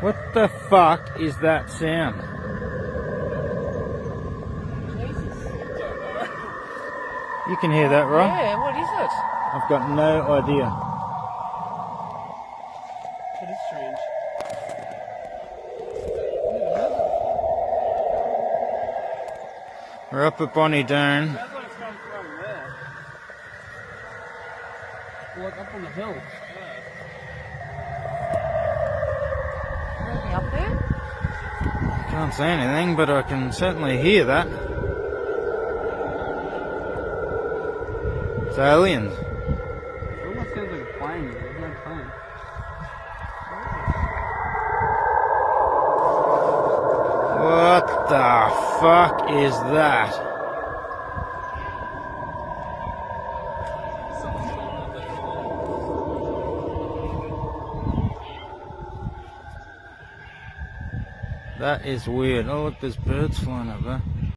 What the fuck is that sound? Jesus. You can hear that, right? Yeah, what is it? I've got no idea. That is strange. We're up at Bonnie Doon. That's what it's come from there. Like up on the hill. Anything up there? Can't see anything, but I can certainly hear that. It's aliens. It almost sounds like a plane. There's no plane. What the fuck is that? That is weird. Oh look, there's birds flying up there.